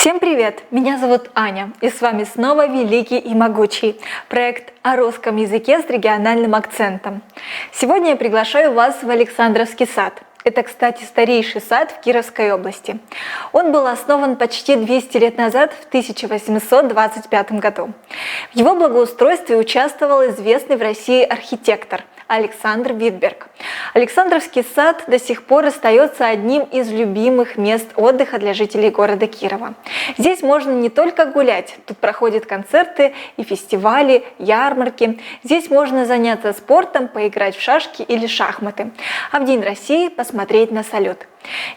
Всем привет! Меня зовут Аня, и с вами снова Великий и Могучий, проект о русском языке с региональным акцентом. Сегодня я приглашаю вас в Александровский сад. Это, кстати, старейший сад в Кировской области. Он был основан почти 200 лет назад, в 1825 году. В его благоустройстве участвовал известный в России архитектор Александр Витберг. Александровский сад до сих пор остается одним из любимых мест отдыха для жителей города Кирова. Здесь можно не только гулять, тут проходят концерты и фестивали, ярмарки. Здесь можно заняться спортом, поиграть в шашки или шахматы, а в День России посмотреть на салют.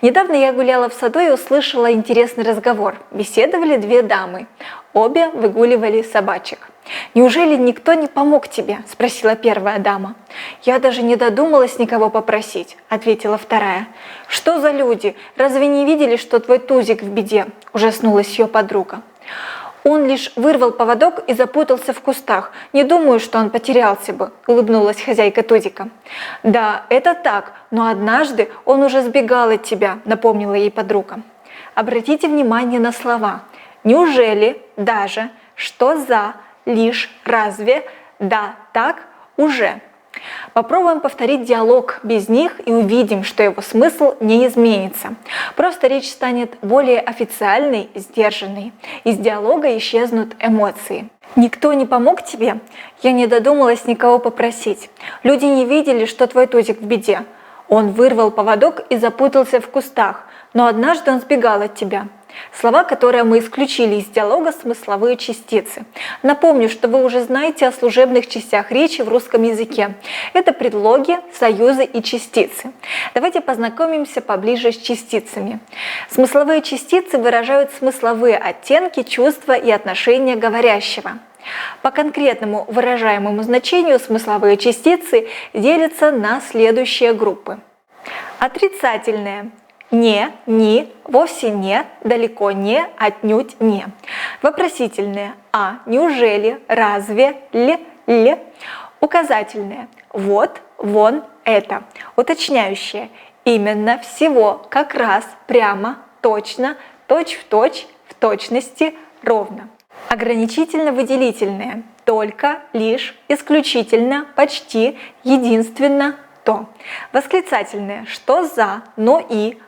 Недавно я гуляла в саду и услышала интересный разговор. Беседовали две дамы. Обе выгуливали собачек. «Неужели никто не помог тебе?» – спросила первая дама. «Я даже не додумалась никого попросить», – ответила вторая. «Что за люди? Разве не видели, что твой Тузик в беде?» – ужаснулась ее подруга. «Он лишь вырвал поводок и запутался в кустах. Не думаю, что он потерялся бы», – улыбнулась хозяйка Тузика. «Да, это так, но однажды он уже сбегал от тебя», – напомнила ей подруга. Обратите внимание на слова. «Неужели», «даже», «что за», «лишь», «разве», «да», «так», «уже». Попробуем повторить диалог без них и увидим, что его смысл не изменится. Просто речь станет более официальной, сдержанной. Из диалога исчезнут эмоции. «Никто не помог тебе? Я не додумалась никого попросить. Люди не видели, что твой Тузик в беде. Он вырвал поводок и запутался в кустах, но однажды он сбегал от тебя». Слова, которые мы исключили из диалога, смысловые частицы. Напомню, что вы уже знаете о служебных частях речи в русском языке. Это предлоги, союзы и частицы. Давайте познакомимся поближе с частицами. Смысловые частицы выражают смысловые оттенки, чувства и отношения говорящего. По конкретному выражаемому значению смысловые частицы делятся на следующие группы. Отрицательные. Не, ни, вовсе не, далеко не, отнюдь не. Вопросительные. А, неужели, разве, л. Указательные. Вот, вон, это. Уточняющие. Именно, всего, как раз, прямо, точно, точь-в-точь, в точности, ровно. Ограничительно-выделительные. Только, лишь, исключительно, почти, единственно, то. Восклицательные. Что за, но и,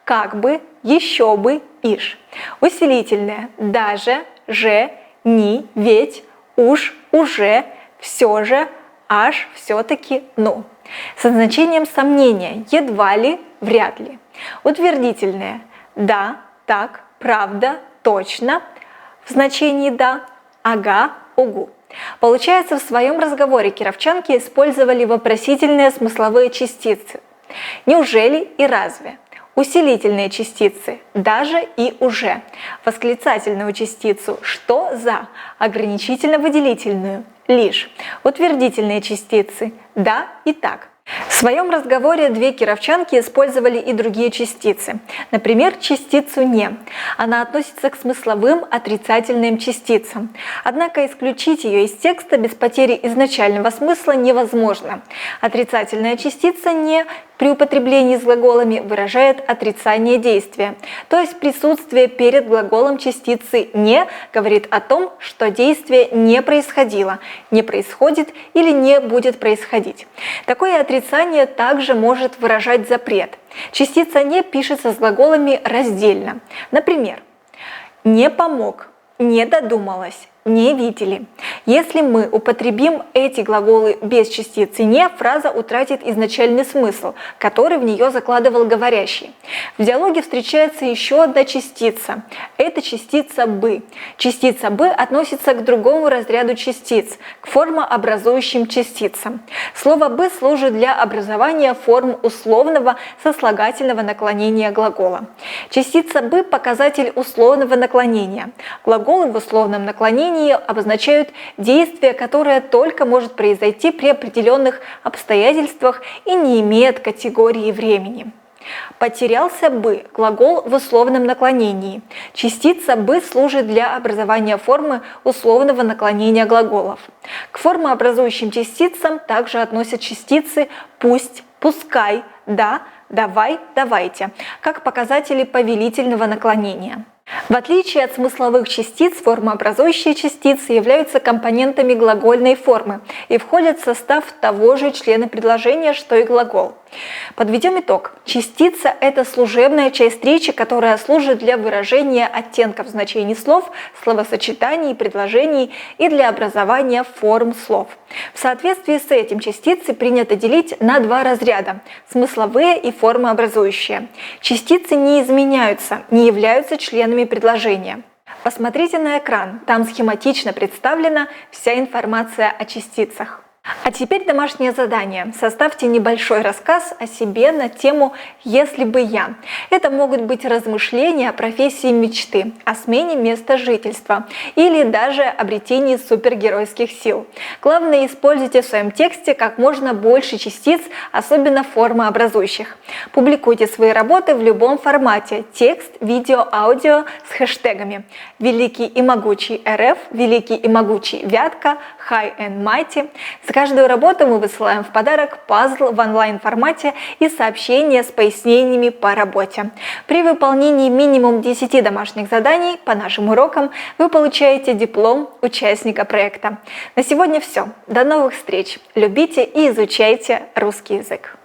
как бы, еще бы, ишь. Усилительное. Даже, же, ни, ведь, уж, уже, все же, аж, все-таки, ну. Со значением сомнения. Едва ли, вряд ли. Утвердительное. Да, так, правда, точно. В значении да, ага, угу. Получается, в своем разговоре кировчанки использовали вопросительные смысловые частицы. Неужели и разве? Усилительные частицы «даже» и «уже», восклицательную частицу «что за», ограничительно-выделительную «лишь», утвердительные частицы «да» и «так». В своем разговоре две кировчанки использовали и другие частицы. Например, частицу «не». Она относится к смысловым отрицательным частицам. Однако исключить ее из текста без потери изначального смысла невозможно. Отрицательная частица «не» при употреблении с глаголами выражает отрицание действия, то есть присутствие перед глаголом частицы «не» говорит о том, что действие не происходило, не происходит или не будет происходить. Такое отрицание также может выражать запрет. Частица «не» пишется с глаголами раздельно. Например, «не помог», «не додумалась», «не видели». Если мы употребим эти глаголы без частицы «не», фраза утратит изначальный смысл, который в нее закладывал говорящий. В диалоге встречается еще одна частица. Это частица «бы». Частица «бы» относится к другому разряду частиц, к формообразующим частицам. Слово «бы» служит для образования форм условного сослагательного наклонения глагола. Частица «бы» – показатель условного наклонения. Глаголы в условном наклонении обозначают действие, которое только может произойти при определенных обстоятельствах и не имеет категории времени. Потерялся бы – глагол в условном наклонении. Частица бы служит для образования формы условного наклонения глаголов. К формообразующим частицам также относят частицы пусть, пускай, да, давай, давайте, как показатели повелительного наклонения. В отличие от смысловых частиц, формообразующие частицы являются компонентами глагольной формы и входят в состав того же члена предложения, что и глагол. Подведем итог. Частица – это служебная часть речи, которая служит для выражения оттенков значений слов, словосочетаний, предложений и для образования форм слов. В соответствии с этим частицы принято делить на два разряда – смысловые и формообразующие. Частицы не изменяются, не являются членами предложения. Посмотрите на экран, там схематично представлена вся информация о частицах. А теперь домашнее задание. Составьте небольшой рассказ о себе на тему «Если бы я». Это могут быть размышления о профессии мечты, о смене места жительства или даже обретении супергеройских сил. Главное, используйте в своем тексте как можно больше частиц, особенно формообразующих. Публикуйте свои работы в любом формате – текст, видео, аудио с хэштегами «Великий и могучий РФ», «Великий и могучий Вятка», «High and Mighty». За каждую работу мы высылаем в подарок пазл в онлайн-формате и сообщения с пояснениями по работе. При выполнении минимум 10 домашних заданий по нашим урокам вы получаете диплом участника проекта. На сегодня все. До новых встреч. Любите и изучайте русский язык.